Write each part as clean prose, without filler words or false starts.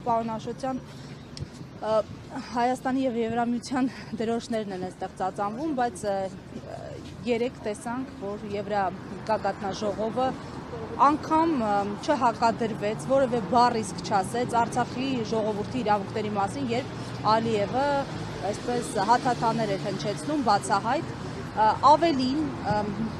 պարոն Աշոտյան, Հայաստանի եւ Եվրամիության դրոշներն են այստեղ ծածանվում, բայց երեք տեսանք, որ Եվրագագաթնաժողովը անգամ չհակադրվեց, որևէ բառ իսկ չասեց Արցախի ժողովրդի իրավունքների մասին, երբ Ալիևը այսպես հաթաթաներ էր հնչեցնում բացահայտ, ավելին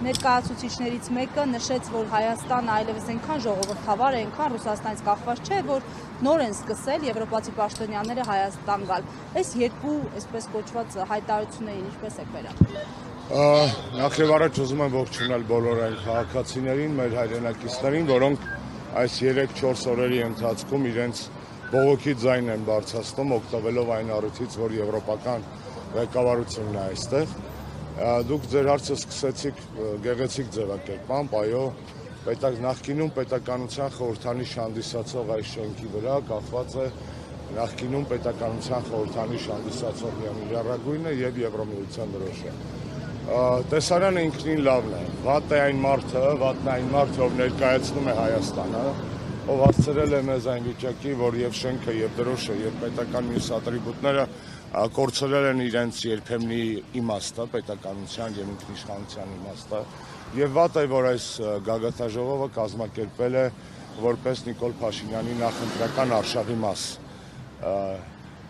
ներկայացուցիչներից մեկը նշեց, որ Հայաստանը այլևս այնքան ժողովրդավար է, այնքան Ռուսաստանից կախված չէ, որ նոր են սկսել եվրոպացի պաշտոնյաները Հայաստան գալ։ Այս երկու այսպես կոչված հայտարարություններին ինչպես եք վերաբերվում։ Նախ եւ առաջ ուզում եմ ողջունել բոլոր այն քաղաքացիներին, մեր հայրենակիցներին, որոնք այս 3-4 օրերի ընթացքում իրենց բողոքի ձայն են բարձրացնում, օգտվելով այն առիթից, որ եվրոպական ղեկավարությունն է այստեղ։ Դուք ձեր հարցը սկսեցիք գեղեցիկ ձևակերպամբ, այո, նախկինում պետականության խորհրդանիշ հանդիսացող այս շենքի վրա կախված է նախկինում պետականության խորհրդանիշ հանդիսացող միանիրառագույնը եւ Եվրամիության դրոշը։ Տեսարանը ինքնին լավն է, վատն է այն մարդը, ով ներկայացնում է Հայաստանը, ով հասցրել է մեզ այն վիճակի, որ եւ շենքը, եւ դրոշը, եւ պետական մյուս ատրիբուտները կորցրել են իրենց երբեմնի իմաստը, պետականության եւ ինքնիշխանության իմաստը, եւ վատ է, որ այս գագաթնաժողովը կազմակերպել է որպես Նիկոլ Փաշինյանի նախընտրական արշավի մաս։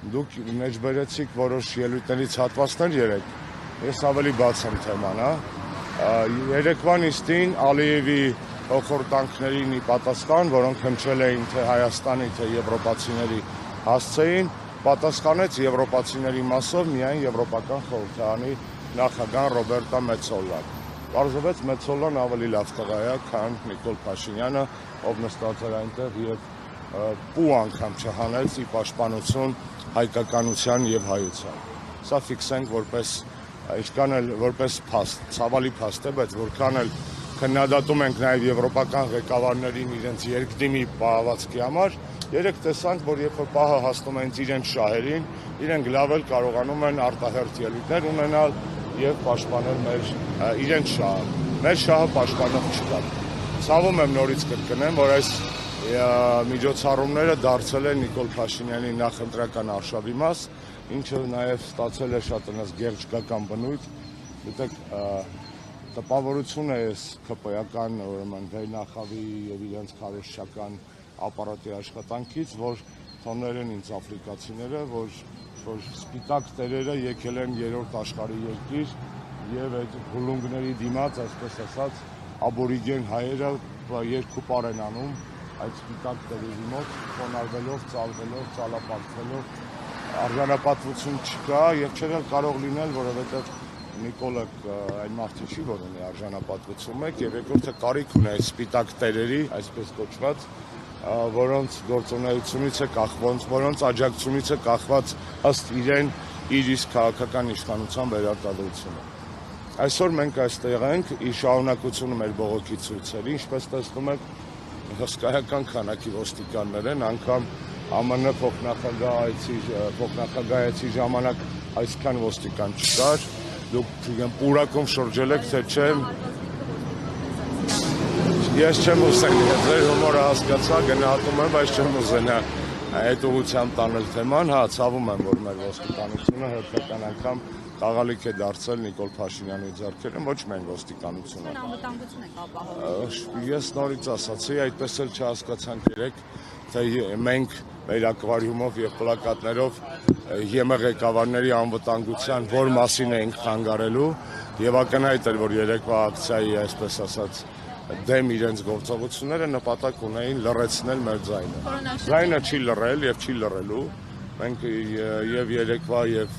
Դուք մեջբերեցիք որոշ ելույթներից հատվածներ երեք, ես ավելի բաց եմ թեման, երեկվան իստին Ալիևի հոխորտանքներին ի պատասխան, որոնք հնչել էին թե Հայաստանի, թե եվրոպացիների հասցեին, պատասխանեց եվրոպացիների մասով միայն Եվրոպական խորհրդարանի նախագահ Ռոբերտա Մեծոլան։ Պարզվեց Մեծոլան ավելի լավ տղա է, քան Նիկոլ Փաշինյանը, ով նստած էր այնտեղ եւ պու անգամ չհանեց ի պաշտպանություն հայկականության եւ հայության։ Սա ֆիքսենք ինչքան էլ որպես փաստ, ցավալի փաստ է, բայց որքան էլ քննադատում ենք նաեւ եվրոպական ղեկավարներին իրենց երկդիմի պահվածքի համար, երեք տեսանք, որ երբ որ պահը հասնում են իրենց շահերին, իրենք լավ էլ կարողանում են արտահերթ ելույթներ ունենալ եւ պաշտպանել իրենց շահը։ Մեր շահը պաշտպանող չկա։ Ցավում եմ նորից կրկնեմ, որ այս միջոցառումները դարձել են Նիկոլ Փաշինյանի նախընտրական արշավի մաս, ինչը նաեւ ստացել է շատ գեղեցկական բնույթ։ Գիտեք, տպավորություն է այս ԿՊ-ական, ուրեմն վերնախավի եւ իրենց քարոզչական ապարատի աշխատանքից, որ թողնել են ինձ աֆրիկացիները, որ սպիտակ տերերը եկել են երրորդ աշխարհի երկիր եւ այդ հուլունգների դիմաց, այսպես ասած, աբորիգեն հայերը երկու պար են անում այդ սպիտակ տերերի մոտ, խոնարհվելով, ծալվելով, ծալապատվելով, արժանապատվություն չկա եւ չէ կարող լինել, որովհետեւ Նիկոլը այն մարդը չի, որ ունի արժանապատվություն մեկ եւ երկրորդը կարիք ունի այս սպիտակ տերերի, այսպես կոչված, որոնց գործունեությունից է կախված, որոնց աջակցությունից է կախված ըստ իրեն իր իսկ քաղաքական իշխանության վերարտադրությունը։ Այսօր մենք այստեղ ենք ի շարունակություն մեր բողոքի ցույցերի, ինչպես տեսնում եք, հսկայական քանակի ոստիկաններ են, անգամ ԱՄՆ փոխնախագահացի ժամանակ այսքան ոստիկան չկար, դուք պուրակում շրջել եք, թե չէ։ Ես չեմ ուզենա, ձեր հումորը հասկացա, գնահատում եմ, բայց չեմ ուզենա այդ ուղղությամբ տանել թեման, ցավում եմ, որ մեր ոստիկանությունը հերթական անգամ խաղալիք է դարձել Նիկոլ Փաշինյանի ձեռքերում, ոչ միայն ոստիկանությունը։ Անվտանգություն եք ապահովում։ Ես նորից ասացի, այդպես էլ չհասկացանք երեք, թե մենք մեր ակվարիումով եւ պլակատներով ԵՄ ղեկավարների անվտանգության որ մասին ենք խանգարելու եւ ակնհայտ էր, որ երեկվա ակցիայի, այսպես ասած, դեմ իրենց գործողությունները նպատակ ունեին լռեցնել մեր ձայնը։ Ձայնը չի լռել եւ չի լռելու։ Մենք եւ երեկվա եւ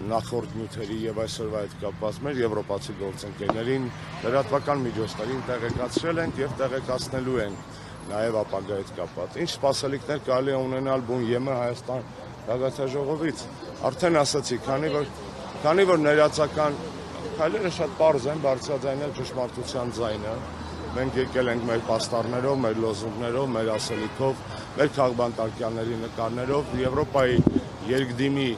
նախորդ նյութերի եւ այսօրվա հետ կապված մեր եվրոպացի գործընկերներին լրատվական միջոցներին տեղեկացրել ենք եւ տեղեկացնելու ենք նաեւ ապագա հետ կապված։ Ինչ սպասելիքներ կարելի է ունենալ բուն ԵՄ Հայաստան գագաթնաժողովից։ Արդեն ասացի, քանի որ ներածական քայլերը շատ པարզ են, բարձրաձայնել ճշմարտության ձայնը։ Մենք եկել ենք մեր պաստառներով, մեր լոզունգներով, մեր ասելիքով, մեր քաղբանտարկյանների նկարներով, Եվրոպայի երկդիմի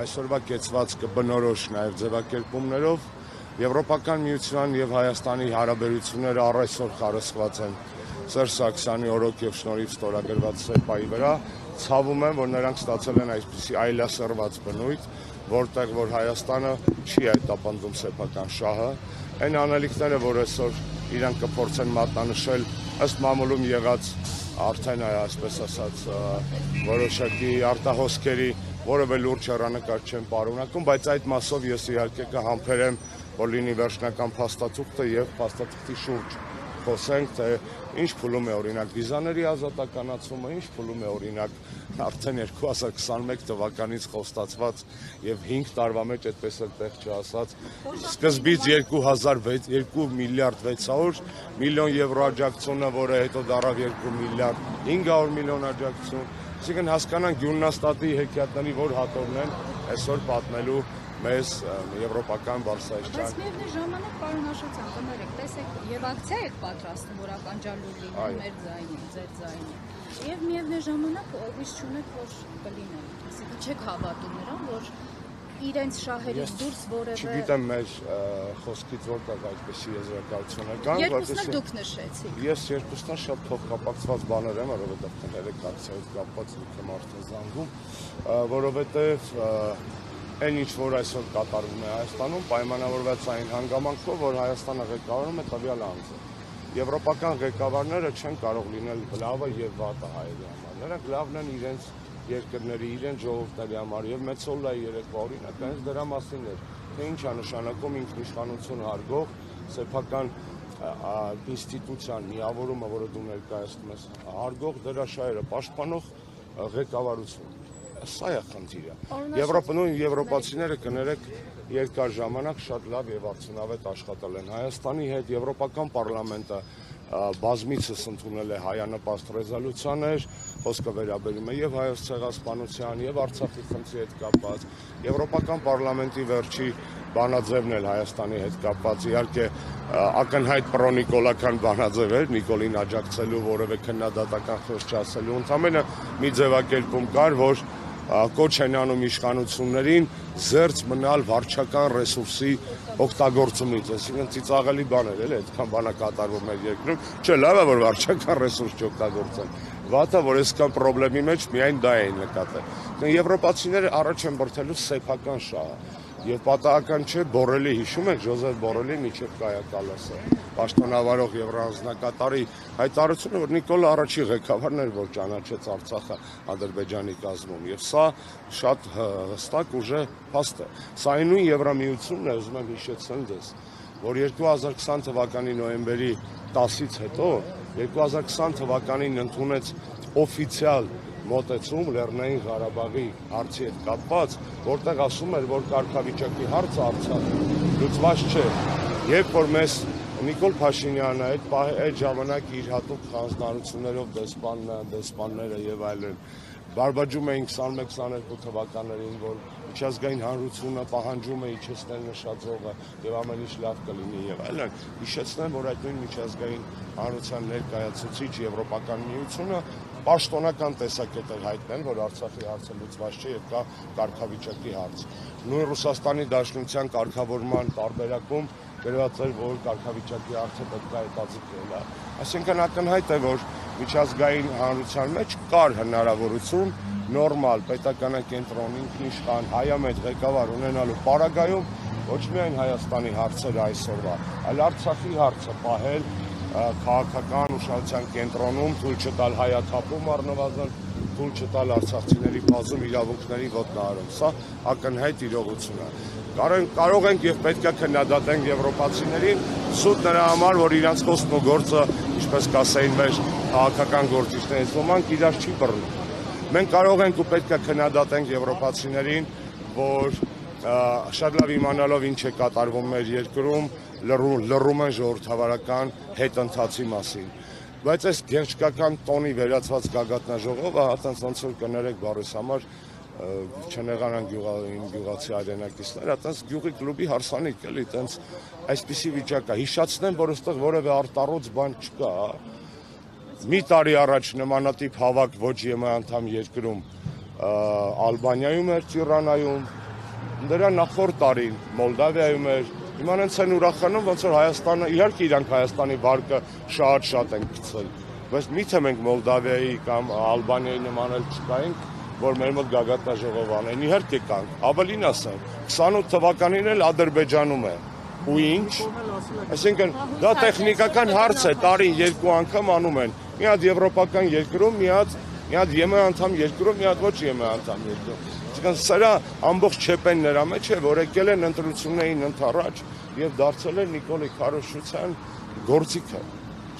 այսօրվա կեցվածքը բնորոշ նաև ձևակերպումներով Եվրոպական միության եւ Հայաստանի հարաբերությունները առ այսօր խարսխված են Սերժ Սարգսյանի օրոք եւ շնորհիվ ստորագրված ՍԵՊԱ-ի վրա, ցավում եմ, որ նրանք ստացել են այսպիսի այլասերված բնույթ, որտեղ որ Հայաստանը չի այտապնդում սեփական շահը, այն անելիքները, որ այսօր իրանք կփորձեն մատնանշել ըստ մամուլում եղած արդեն այսպես ասած որոշակի արտահոսքերի որևէ լուրջ հեռանկար չեն պարունակում, բայց այդ մասով ես իհարկե կհամբերեմ, որ լինի վերջնական փաստաթուղթը եւ փաստաթղթի շուրջ խոսենք, թե ինչ փուլում է օրինակ վիզաների ազատականացումը, ինչ փուլում է օրինակ արդեն 2021 թվականից խոստացված եւ 5 տարվա մեջ այդպես էլ տեղ չասած սկզբից 2 միլիարդ 600 միլիոն եվրո աջակցությունը, որը հետո դառավ 2 միլիարդ 500 միլիոն աջակցություն, այսինքն հասկանանք Գյուլնաստատի հեքիաթների որ հատորն են այսօր պատմելու մեզ եվրոպական Բարսայիչյան։ Բայց միևնույն ժամանակ պարոն Աշոտյան, կներեք, տեսեք, եւ ակցիա եք պատրաստում, որ ականջալուր լինի մեր ձայնին, ձեր ձայնին։ Եվ միևնույն ժամանակ հույս չունեք, որ կլինի։ Այսինքն չեք հավատում նրան, որ իրենց շահերից դուրս որևէ։ Չգիտեմ մեր խոսքից որտեղ այդպեսի եզրակացություն է կան, երկուսն էլ դուք նշեցիք։ Ես երկուսն շատ փոխկապակցված բաներ եմ, որովհետև կներեք ակցիայով կապված լիքը մարդ է զանգում, որովհետև այն ինչ որ այսօր կատարվում է Հայաստանում, պայմանավորված այն հանգամանքով, որ Հայաստանը ղեկավարում է տվյալ անձը։ Եվրոպական ղեկավարները չեն կարող լինել լավը եւ վատը հայերի համար։ Նրանք լավն են իրենց երկրների, իրենց ժողովուրդների համար եւ Մեծոլայի երեկվա օրինակ հենց դրա մասին էր, թե ինչ է նշանակում ինքնիշխանություն հարգող սեփական ինստիտուցիան միավորումը, որը դու ներկայացնում ես, հարգող դրա շահերը պաշտպանող ղեկավարություն։ Սա է խնդիրը։ Եվրոպայում եվրոպացիները կներեք երկար ժամանակ շատ լավ եւ արդյունավետ աշխատել են Հայաստանի հետ, Եվրոպական պարլամենտը բազմիցս ընդունել է հայանպաստ ռեզոլյուցիաներ, խոսքը վերաբերում է եւ Հայոց ցեղասպանության, եւ Արցախի խնդրի հետ կապված, Եվրոպական պարլամենտի վերջի բանաձևն էլ Հայաստանի հետ կապված, իհարկե ակնհայտ պրոնիկոլական բանաձև էր, Նիկոլին աջակցելու որևէ քննադատական խոսք չասելու, ընդամենը մի ձևակերպում կար, որ կոչ են անում իշխանություններին զերծ մնալ վարչական ռեսուրսի օգտագործումից, այսինքն ծիծաղելի բաներ էլ այդքան բանը կատարվում է երկրում, չէ, լավ է որ վարչական ռեսուրս չօգտագործեն, վատը որ այսքան խնդրի մեջ միայն դա էին նկատել։ Եվրոպացիները առաջ են բրդելու սեփական շահը եւ պատահական չէ Բորելի, հիշում եք Ժոզեֆ Բորելի միջև Կայա Կալասը, պաշտոնավարող եվրոազնկատարի հայտարարությունը, որ Նիկոլը առաջի ղեկավարն էր, որ ճանաչեց Արցախը Ադրբեջանի կազմում եւ սա շատ հստակ ուժը փաստ է։ Սա նույն Եվրամիությունն է, ուզում եմ հիշեցնել դες, որ 2020 թվականի նոյեմբերի 10-ից հետո 2020 թվականին ընդունեց օֆիցիալ մոտեցում Լեռնային Ղարաբաղի հարցի հետ կապված, որտեղ ասում էր, որ կարգավիճակի հարցը Արցախում լուծված չէ, երբ որ մեզ Նիկոլ Փաշինյանը այդ ժամանակ իր հատուկ հանձնարարություններով դեսպանները եւ այլն բարբաջում էին 21-22 թվականներին, որ միջազգային հանրությունը պահանջում է իջեցնել նշաձողը եւ ամեն ինչ լավ կլինի եւ այլն, հիշեցնեմ, որ այդ նույն միջազգային հանրության ներկայացուցիչ Եվրոպական միությունը պաշտոնական տեսակետ էր հայտնել, որ Արցախի հարցը լուծված չէ եւ կա կարգավիճակի հարց։ Նույն Ռուսաստանի Դաշնության կարգավորման տարբերակում գրված էր, որ կարգավիճակի հարցը պետք է հետաձգել է։ Այսինքն ակնհայտ է, որ միջազգային հանրության մեջ կար հնարավորություն նորմալ պետականակենտրոն ինքնիշխան հայամետ ղեկավար ունենալու պարագայում ոչ միայն Հայաստանի հարցերը այսօրվա, այլ Արցախի հարցը պահել քաղաքական ուշադրության կենտրոնում, թույլ չտալ հայաթափում առնվազն, թույլ չտալ արցախցիների բազում իրավունքների ոտնահարում։ Սա ակնհայտ իրողություն է։ Կարող ենք եւ պետք է քննադատենք եվրոպացիներին սուտ նրա համար, որ իրանց խոսքն ու գործը, ինչպես կասեին մեր քաղաքական գործիչներից ոմանք, իրար չի բռնում։ Մենք կարող ենք ու պետք է քննադատենք եվրոպացիներին, որ շատ լավ իմանալով ինչ է կատարվում մեր երկրում, լռում են ժողովրդավարական հետընթացի մասին։ Բայց այս գեղեցկական տոնի վերածված գագաթնաժողովը, հատած ոնց որ կներեք բառիս համար, չնեղանան գյուղացի հայրենակիցները, այտենց գյուղի կլուբի հարսանիք էլի, այտենց այսպիսի վիճակ է։ Հիշացնեմ, որ այստեղ որևէ արտառոց բան չկա։ Մի տարի առաջ նմանատիպ հավաք ոչ ԵՄ անդամ երկրում Ալբանիայում էր, Տիրանայում, դրա նախորդ տարին Մոլդավիայում էր, հիմա հենց են ուրախանում, ոնց որ Հայաստանը, իհարկե իրանք Հայաստանի վարկը շատ են գցել, բայց միթե մենք Մոլդավիայի կամ Ալբանիայի նման էլ չկայինք, որ մեր մոտ գագաթնաժողով անեն, իհարկե կանք, ավելին ասեմ, 28 թվականին էլ Ադրբեջանում է, ու ինչ, այսինքն դա տեխնիկական հարց է, տարին 2 անգամ անում են, մի հատ եվրոպական երկրում, մի հատ ԵՄ անդամ երկրում, մի հատ ոչ ԵՄ անդամ երկրում, այսինքն սրա ամբողջ չեպեն նրա մեջ է, որ եկել են ընտրություններին ընդառաջ եւ դարձել են Նիկոլի Քարոշչյան գործիքը,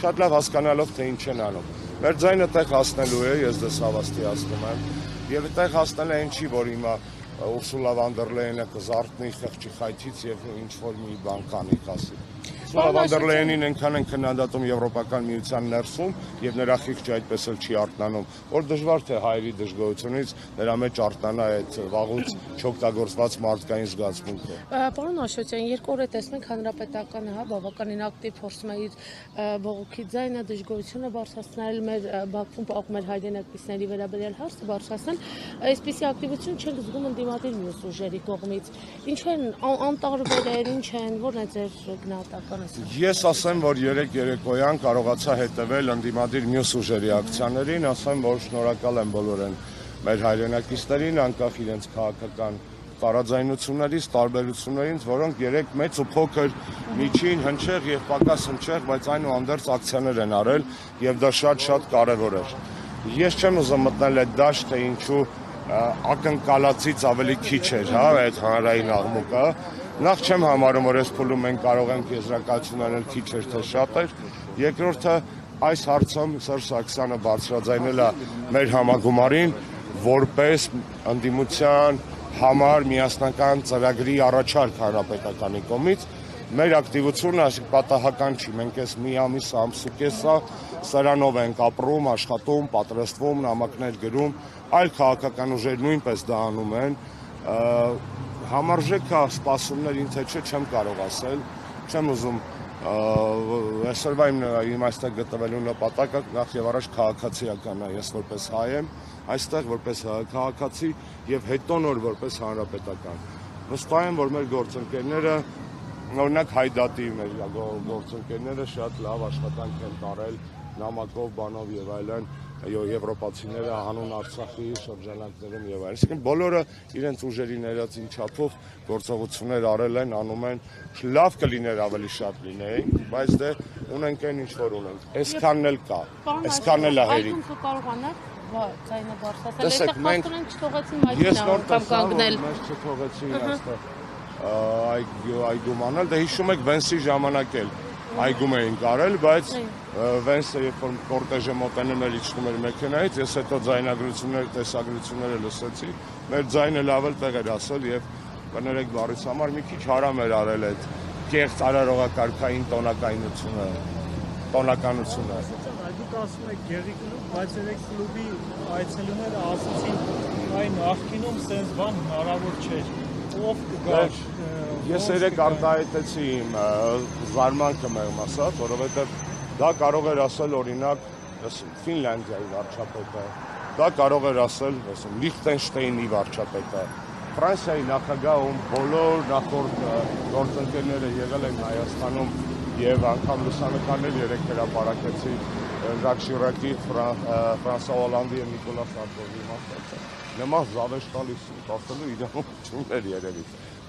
շատ լավ հասկանալով թե ինչ են անում, մեր ձայնը տեղ հասնելու է, ես դες հավաստիացնում եմ, եւ այդտեղ հասնել է ինչի, որ հիմա Ուրսուլա վան դեր Լեյենը կզարթնի խղճի խայթից եւ ինչ որ մի բան կանի ասի։ Ուրսուլա վան դեր Լեյենին այնքան են քննադատում Եվրոպական միության ներսում եւ նրա խիղճը այդպես էլ չի արթնանում, որ դժվար թե հայերի դժգոհությունից նրա մեջ արթնանա այդ վաղուց չօգտագործված մարդկային զգացմունքը։ Պարոն Աշոտյան, երկու օր է տեսնենք հանրապետականը, հա, բավականին ակտիվ փորձում է իր բողոքի ձայնը, դժգոհությունը բարձրացնել, մեր Բաքվում պահում մեր հայրենակիցների վերաբերյալ հարցը բարձրացնել, այսպիսի ակտիվություն չենք զգում ընդդիմադիր մյուս ուժերի կողմից։ Ինչ են անտարբերեր, ինչ են, որն է ձեր գնահատականը։ Ես ասեմ, որ երեկոյան կարողացա հետևել ընդդիմադիր մյուս ուժերի ակցիաներին, ասեմ, որ շնորհակալ եմ բոլորին մեր հայրենակիցներին, անկախ իրենց քաղաքական տարաձայնություններից, տարբերություններից, որոնք երեք մեծ ու փոքր, միջին, հնչեղ եւ պակաս հնչեղ, բայց այնուհանդերձ ակցիաներ են արել եւ դա շատ կարեւոր էր։ Ես չեմ ուզում մտնել այդ դաշտ, թե ինչու ակնկալածից ավելի քիչ էր, հա, այդ հանրային աղմուկը։ Նախ չեմ համարում, որ այս փուլում մենք կարող ենք եզրակացություն անել քիչ էր թե շատ էր։ Երկրորդը այս հարցում Սերժ Սարգսյանը բարձրաձայնել է մեր համագումարին որպես ընդդիմության համար միասնական ծրագրի առաջարկ հանրապետականի կողմից։ Մեր ակտիվությունը պատահական չի, մենք այս մի ամիս ամսուկեսա սրանով ենք ապրում, աշխատում, պատրաստվում, նամակներ գրում, այլ քաղաքական ուժեր նույնպես դա անում են։ Համարժեք է սպասումներ ինձ հետ չեմ կարող ասել, չեմ ուզում այսօրվա իմ այստեղ գտնվելու նպատակը նախ եւ առաջ քաղաքացիական է, ես որպես հայ եմ, այստեղ որպես քաղաքացի եւ հետո նոր որպես հանրապետական։ Վստահ եմ, որ մեր գործընկերները, օրինակ Հայդատի մեր գործընկերները շատ լավ աշխատանք են տարել նամակով, բանով եւ այլն, եվրոպացիները հանուն Արցախի շրջանակներում եւ այլն։ Այսինքն բոլորը իրենց ուժերի ներածին չափով գործողություններ արել են, անում են, լավ կլիներ ավելի շատ լինեին, բայց դե ունենք այն ինչ որ ունենք։ Այսքանն էլ կա, այսքանն էլ է հերիք։ Ձայնը բարձրացնել, մենք չթողեցին մայրցան կամ կանգնել։ Մենք չթողեցին այստեղ այգում անել, դե հիշում եք Վենսի ժամանակ էլ այգում էին կարել, բայց Վենսը երբ որ կորտեժը մոտենում էր իջնում էր մեքենայից, ես հետո ձայնագրություններ, տեսագրությունները լսեցի, մեր ձայնը լավ էլ տեղ էր ասել եւ կներեք բառից համար մի քիչ հարամ էր արել այդ կեղծ արարողակարգային տոնականությունը։ Դուք ասում եք գեղի կլուբ, բայց երեք կլուբի այցելուները ասացին, այն նախկինում սենց բան հնարավոր չէր։ Ով կգար։ Ես երեք արտահայտեցի իմ զարմանքը մեղմ ասած, որովհետև դա կարող էր ասել օրինակ Ֆինլանդիայի վարչապետը, դա կարող էր ասել Լիխտենշտեյնի վարչապետը, Ֆրանսիայի նախագահում բոլոր նախորդ գործընկերները եղել են Հայաստանում եւ անգամ լուսանկարներ երեք հրապարակեցի Ժակ Շիրակի, Ֆրանսուଆ Օլանդի եւ Նիկոլա Սարկոզի մասնակցել։ Նման զավեշ տալիս ասելու իրավունք չուներ երևի։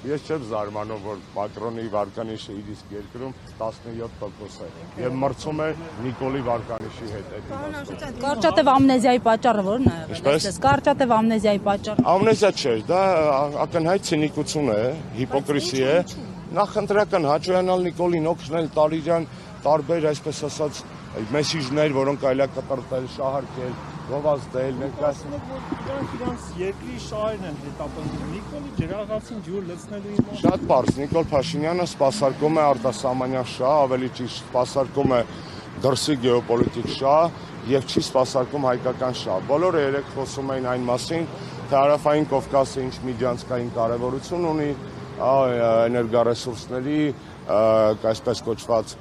Ես չեմ զարմանում, որ Մակրոնի վարկանիշը իր իսկ երկրում 17% է եւ մրցում է Նիկոլի վարկանիշի հետ։ Կարճատև ամնեզիայի պատճառը ո՞րն է եղել։ Կարճատև ամնեզիայի պատճառը։ Ամնեզիա չէ, դա ակնհայտ ցինիկություն է, հիպոկրիսի է։ Նախընտրական հաճոյանալ Նիկոլին օգնել Տարիրյան տարբեր, այսպես ասած, մեսիջներ, որոնք այլա կտրտել, շահարկել, գովազդել, ներկայացնել, որ իրանց երկրի շահերն են հետապնդում։ Նիկոլի ջրաղացին ջուր լցնելու իմաստը։ Շատ պարզ, Նիկոլ Փաշինյանը սպասարկում է արտասահմանյան շահ, ավելի ճիշտ սպասարկում է դրսի գեոպոլիտիկ շահ եւ չի սպասարկում հայկական շահ։ Բոլորը երեք խոսում էին այն մասին, թե Հարավային Կովկասը ինչ միջանցքային կարեւորություն ունի, էներգառեսուրսների, այսպես կոչված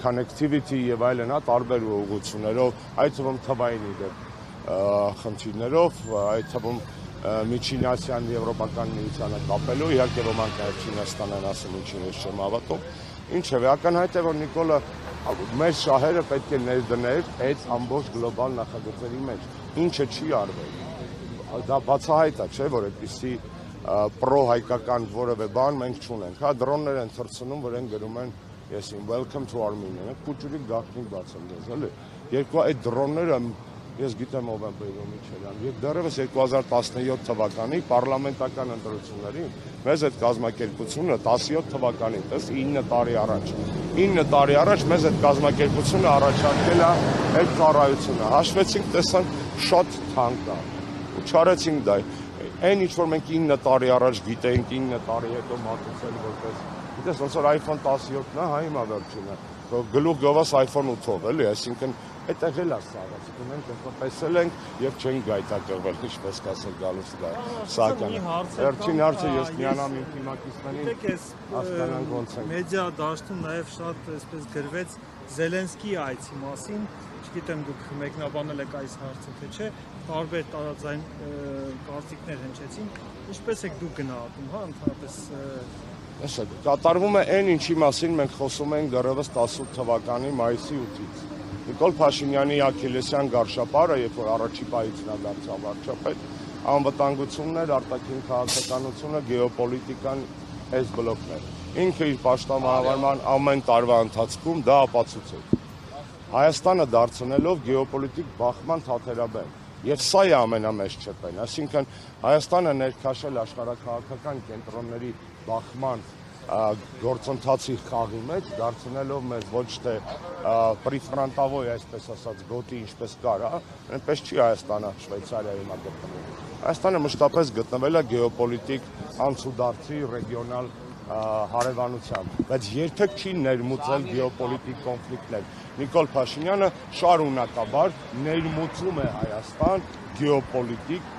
connectivity եւ այլն, տարբեր ուղղություններով, այդ թվում թվային իդեպ խնդիրներով, այդ թվում Միջին Ասիան Եվրոպական միությանը կապելու, իհարկե ոմանք նաեւ Չինաստան են ասում, ինչին ես չեմ հավատում։ Ինչևէ, ակնհայտ է, որ Նիկոլը Մեր շահերը պետք է ներդներ այդ ամբողջ գլոբալ նախագծերի մեջ, ինչը չի արվել։ Դա բացահայտ է, չէ՞, որ այդպիսի պրո-հայկական որևէ բան մենք չունենք։ Հա, դրոններ են թռցնում, որ են գրում են եսին welcome to Armenia, քուճուրիկ գաղտնիք բացեմ դες, էլի։ Երկու այդ դրոնները ես գիտեմ ով են բերում Միչելյան։ Եվ դեռևս 2017 թվականի պարլամենտական ընտրություններին մեզ այդ կազմակերպությունը 17 թվականին, տես 9 տարի առաջ։ 9 տարի առաջ մեզ այդ կազմակերպությունը առաջարկել է այդ ծառայությունը։ Հաշվեցինք, տեսանք շատ թանկ է։ Ու չարեցինք դա։ Այն ինչ որ մենք 9 տարի առաջ գիտեինք, 9 տարի հետո մատուցել որպես, գիտես, ոնց որ iPhone 17-ն է, հա հիմա վերջինը։ Գլուխ գովաս iPhone 8-ով, էլի, այսինքն այդտեղ էլ է սաղ, այսինքն մենք տեսել ենք եւ չենք գայթակղվել, ինչպես կասել գալուց դա, սակայն։ Վերջին հարցը ես միանամ իմ թիմակիցներին, հասկանանք ոնց են։ Մեդիա դաշտում նաեւ շատ այսպես գրվեց Զելենսկի այցի մասին, չգիտեմ դուք մեկնաբանել եք այս հարցը թե չէ, տարբեր տարածային կարծիքներ հնչեցին, ինչպես եք դուք գնահատում, հա, ընդհանրապես Տեսեք, կատարվում է այն ինչի մասին մենք խոսում ենք դեռևս 18 թվականի մայիսի 8-ից։ Նիկոլ Փաշինյանի Աքիլեսյան գարշապարը, երբ որ առաջի պահից նա դարձավ վարչապետ, անվտանգություններ, արտաքին քաղաքականությունը, գեոպոլիտիկան այս բլոկն էր։ Ինքը իր պաշտամունավորման ամեն տարվա ընթացքում դա ապացուցեց։ Հայաստանը դարձնելով գեոպոլիտիկ բախման թատերաբեմ։ Եվ սա է ամենամեծ չեպեն, այսինքն Հայաստանը ներքաշել աշխարհաքաղաքական կենտրոնների բախման գործընթացի խաղի մեջ, դարձնելով մեզ ոչ թե պրիֆրանտավոյ, այսպես ասած, գոտի ինչպես կար, այնպես չի Հայաստանը Շվեյցարիայի հիմա գտնվում։ Հայաստանը մշտապես գտնվել է գեոպոլիտիկ անցուդարձի ռեգիոնալ հարևանությամբ, բայց երբեք չի ներմուծել գեոպոլիտիկ կոնֆլիկտներ։ Նիկոլ Փաշինյանը շարունակաբար ներմուծում է Հայաստան գեոպոլիտիկ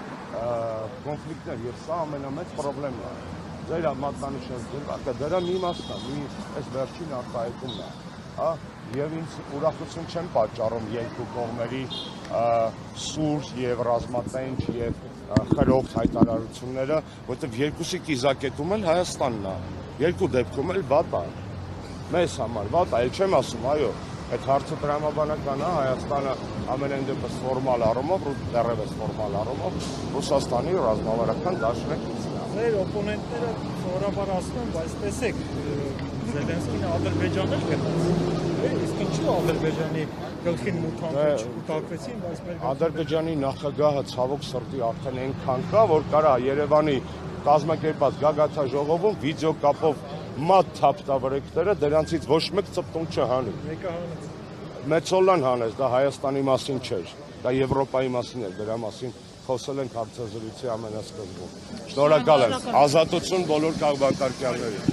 կոնֆլիկտներ եւ սա ամենամեծ խնդիրն է։ Ձեր մատնանշած դեպքը դրա մի մասն է, մի այս վերջին արտահայտումն է, հա, եւ ինձ ուրախություն չեն պատճառում երկու կողմերի սուր եւ ռազմատենչ եւ խրոխտ հայտարարությունները, որտեղ երկուսի կիզակետում էլ Հայաստանն է, երկու դեպքում էլ վատ է, մեզ համար վատ է, չեմ ասում, այո, այդ հարցը տրամաբանական է, Հայաստանը ամենայն դեպս ֆորմալ առումով, դեռևս ֆորմալ առումով Ռուսաստանի ռազմավարական դաշնակիցն է։ Ձեր օպոնենտները սովորաբար ասում են, բայց տեսեք, Զելենսկին Ադրբեջանը գտած, իսկ ինչու Ադրբեջանի գլխին մուտակվեցին, բայց մեր Ադրբեջանի նախագահը ցավոք սրտի արդեն այնքան կա, որ կարա Երևանի կազմակերպած գագաթաժողովում վիդեոկապով մատ թափտավրեկները դրանցից ոչ մեկ ծպտուն չհանի։ մեկը հանեց։ Մեծոլան հանեց, դա Հայաստանի մասին չէր, դա Եվրոպայի մասին էր, դրա մասին խոսել ենք հարցազրույցի ամենասկզբում։ Շնորհակալ եմ, ազատություն բոլոր քաղաքականներին։